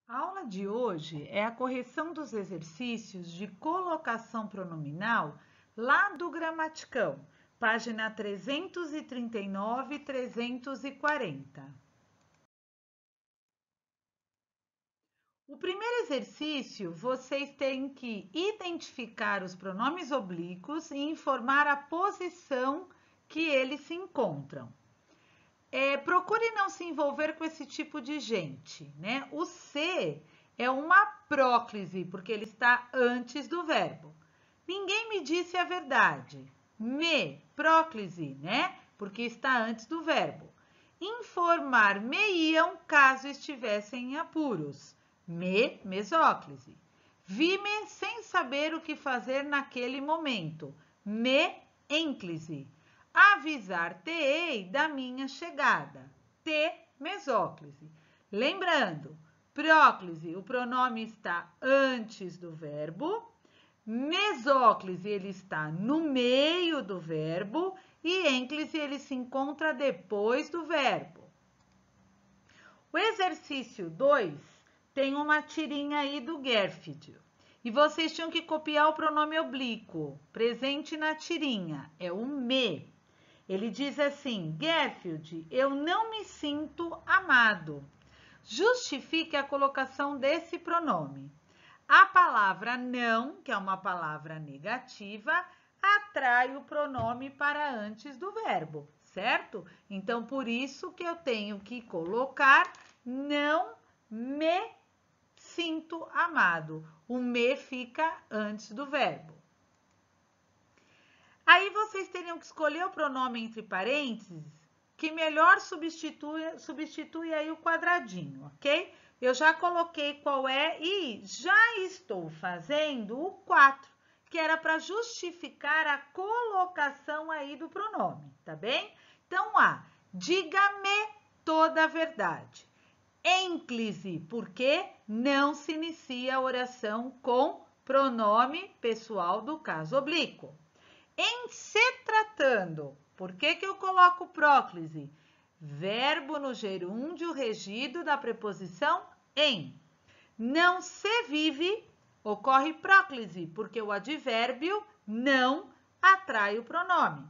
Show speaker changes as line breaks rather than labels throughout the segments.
A aula de hoje é a correção dos exercícios de colocação pronominal lá do gramaticão, página 339 e 340. O primeiro exercício, vocês têm que identificar os pronomes oblíquos e informar a posição que eles se encontram. Procure não se envolver com esse tipo de gente, né? O se é uma próclise, porque ele está antes do verbo. Ninguém me disse a verdade. Próclise, né? Porque está antes do verbo. Informar-me-iam caso estivessem em apuros. Mesóclise. Vi-me sem saber o que fazer naquele momento. Ênclise. Avisar-te-ei da minha chegada. Mesóclise. Lembrando, próclise, o pronome está antes do verbo. Mesóclise, ele está no meio do verbo. E ênclise, ele se encontra depois do verbo. O exercício 2 tem uma tirinha aí do Garfield. E vocês tinham que copiar o pronome oblíquo, presente na tirinha, é o me. Ele diz assim: Garfield, eu não me sinto amado. Justifique a colocação desse pronome. A palavra não, que é uma palavra negativa, atrai o pronome para antes do verbo, certo? Então, por isso que eu tenho que colocar não me sinto amado. O me fica antes do verbo. Aí vocês teriam que escolher o pronome entre parênteses que melhor substitui aí o quadradinho, ok? Eu já coloquei qual é e já estou fazendo o 4, que era para justificar a colocação aí do pronome, tá bem? Então, diga-me toda a verdade. Ênclise, porque não se inicia a oração com pronome pessoal do caso oblíquo. Em se tratando, por que eu coloco próclise? Verbo no gerúndio regido da preposição em. Não se vive, ocorre próclise, porque o advérbio não atrai o pronome.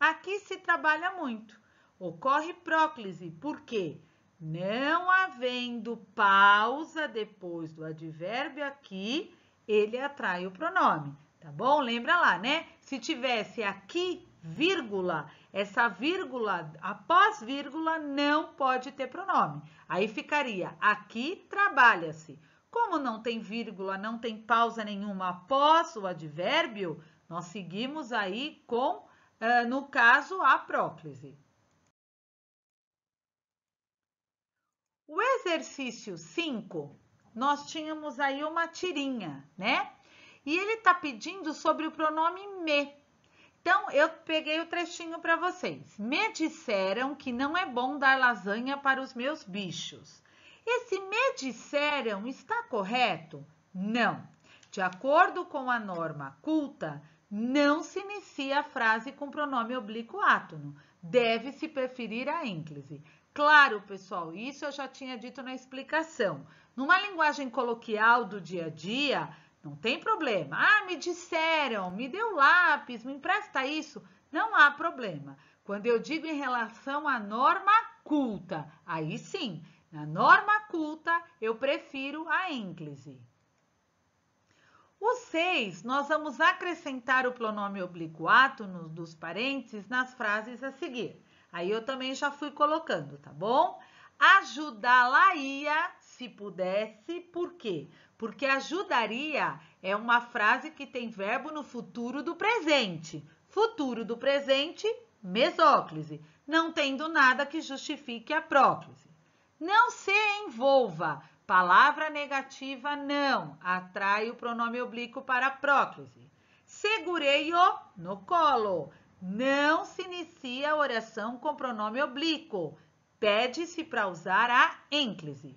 Aqui se trabalha muito. Ocorre próclise, porque não havendo pausa depois do advérbio aqui, ele atrai o pronome. Tá bom? Lembra lá, né? Se tivesse aqui vírgula, essa vírgula, após vírgula, não pode ter pronome. Aí ficaria, aqui trabalha-se. Como não tem vírgula, não tem pausa nenhuma após o advérbio, nós seguimos aí com, no caso, a próclise. O exercício 5, nós tínhamos aí uma tirinha, né? E ele está pedindo sobre o pronome me. Então, eu peguei o trechinho para vocês. Me disseram que não é bom dar lasanha para os meus bichos. Esse me disseram está correto? Não. De acordo com a norma culta, não se inicia a frase com pronome oblíquo átono. Deve-se preferir a ênclise. Claro, pessoal, isso eu já tinha dito na explicação. Numa linguagem coloquial do dia a dia, não tem problema. Me disseram, me deu lápis, me empresta isso. Não há problema. Quando eu digo em relação à norma culta, aí sim, na norma culta, eu prefiro a ênclise. O 6, nós vamos acrescentar o pronome oblíquo átono dos parênteses nas frases a seguir. Aí eu também já fui colocando, tá bom? Ajudá-la-ia se pudesse, por quê? Porque ajudaria é uma frase que tem verbo no futuro do presente. Futuro do presente, mesóclise, não tendo nada que justifique a próclise. Não se envolva. Palavra negativa, não. Atrai o pronome oblíquo para a próclise. Segurei-o no colo. Não se inicia a oração com pronome oblíquo. Pede-se para usar a ênclise.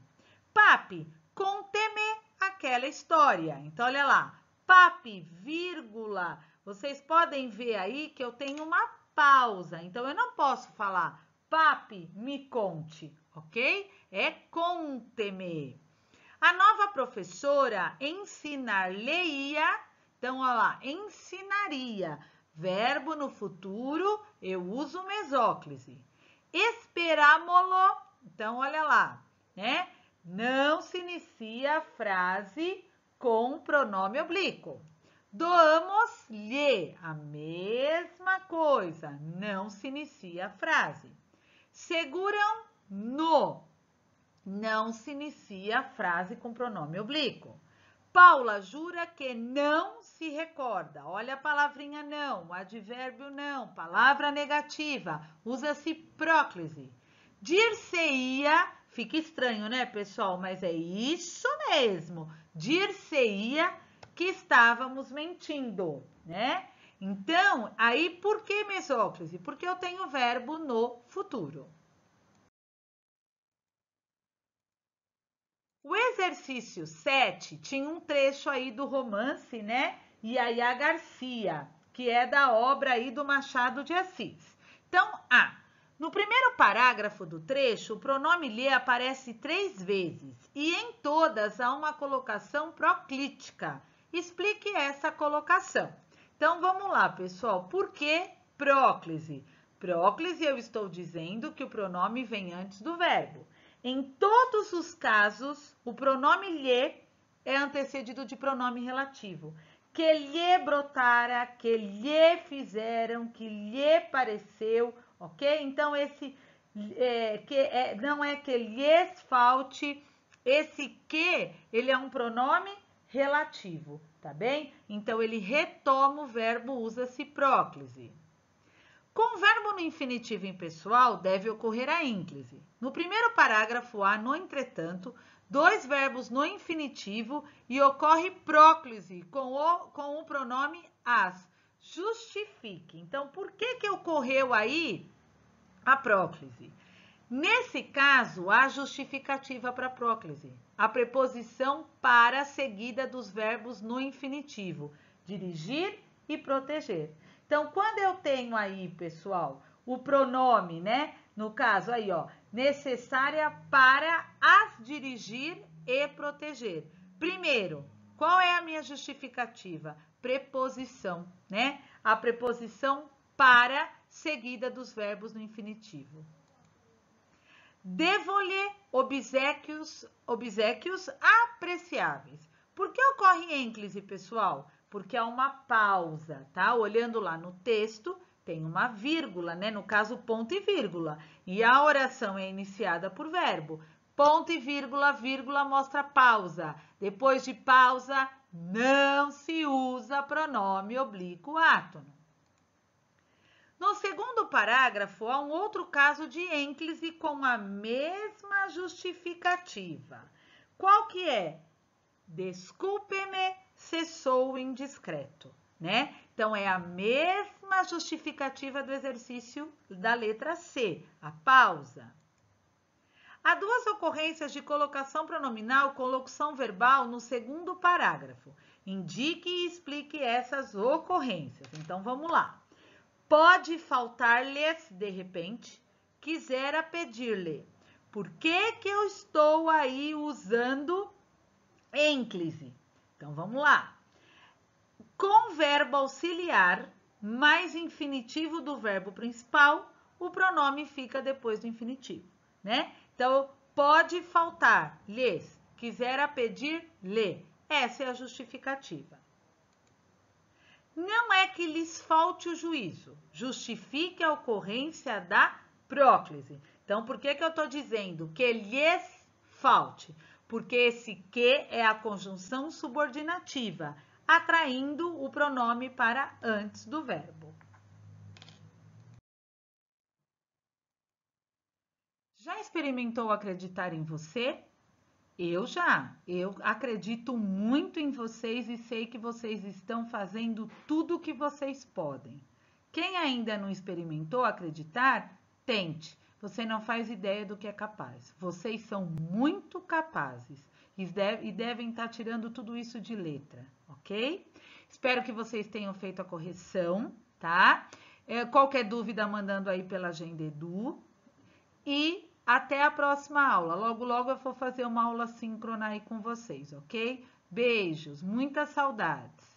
Papi, conte-me aquela história. Então, olha lá. Papi, vírgula. Vocês podem ver aí que eu tenho uma pausa. Então, eu não posso falar papi, me conte, ok? É conte-me. A nova professora ensinar-lhe-ia. Então, olha lá, ensinaria. Verbo no futuro, eu uso mesóclise. Esperámo-lo. Então, olha lá, né? Não se inicia a frase com pronome oblíquo. Doamos-lhe, a mesma coisa, não se inicia a frase. Seguram-no, não se inicia a frase com pronome oblíquo. Paula jura que não se recorda. Olha a palavrinha não, o advérbio não, palavra negativa, usa-se próclise. Dir-se-ia, fica estranho, né, pessoal? Mas é isso mesmo. Dir-se-ia que estávamos mentindo, né? Então, aí por que mesóclise? Porque eu tenho o verbo no futuro. O exercício 7 tinha um trecho aí do romance, né? Yaya Garcia, que é da obra aí do Machado de Assis. Então, no primeiro parágrafo do trecho, o pronome lhe aparece 3 vezes e em todas há uma colocação proclítica. Explique essa colocação. Então, vamos lá, pessoal. Por que próclise? Próclise, eu estou dizendo que o pronome vem antes do verbo. Em todos os casos, o pronome lhe é antecedido de pronome relativo. Que lhe brotara, que lhe fizeram, que lhe pareceu, ok? Então, esse não é que lhes falte, esse que, ele é um pronome relativo, tá bem? Então, ele retoma o verbo, usa-se próclise. Com o verbo no infinitivo impessoal, deve ocorrer a ínclise. No primeiro parágrafo há, no entretanto, 2 verbos no infinitivo e ocorre próclise com o pronome as. Justifique. Então, por que ocorreu aí a próclise? Nesse caso, há justificativa para a próclise. A preposição para seguida dos verbos no infinitivo. Dirigir e proteger. Então, quando eu tenho aí, pessoal, o pronome, né? No caso aí, ó, necessária para as dirigir e proteger. Primeiro, qual é a minha justificativa? Preposição, né? A preposição para seguida dos verbos no infinitivo. Devo-lhe obséquios apreciáveis. Por que ocorre ênclise, pessoal? Porque há uma pausa, tá? Olhando lá no texto, tem uma vírgula, né? No caso, ponto e vírgula. E a oração é iniciada por verbo. Ponto e vírgula, vírgula mostra pausa. Depois de pausa, não se usa pronome oblíquo átono. No segundo parágrafo, há um outro caso de ênclise com a mesma justificativa. Qual que é? Desculpe-me se sou indiscreto, né? Então, é a mesma justificativa do exercício da letra C, a pausa. Há 2 ocorrências de colocação pronominal com locução verbal no segundo parágrafo. Indique e explique essas ocorrências. Então, vamos lá. Pode faltar-lhes, de repente, quisera pedir-lhe. Por que eu estou aí usando ênclise? Então, vamos lá. Com verbo auxiliar, mais infinitivo do verbo principal, o pronome fica depois do infinitivo, né? Então, pode faltar-lhes, quisera pedir-lhe. Essa é a justificativa. Não é que lhes falte o juízo, justifique a ocorrência da próclise. Então, por que eu estou dizendo que lhes falte? Porque esse que é a conjunção subordinativa, atraindo o pronome para antes do verbo. Já experimentou acreditar em você? Eu acredito muito em vocês e sei que vocês estão fazendo tudo o que vocês podem. Quem ainda não experimentou acreditar, tente. Você não faz ideia do que é capaz. Vocês são muito capazes e devem estar tirando tudo isso de letra, ok? Espero que vocês tenham feito a correção, tá? Qualquer dúvida, mandando aí pela Agenda Edu. E Até a próxima aula. Logo, logo eu vou fazer uma aula síncrona aí com vocês, ok? Beijos, muitas saudades.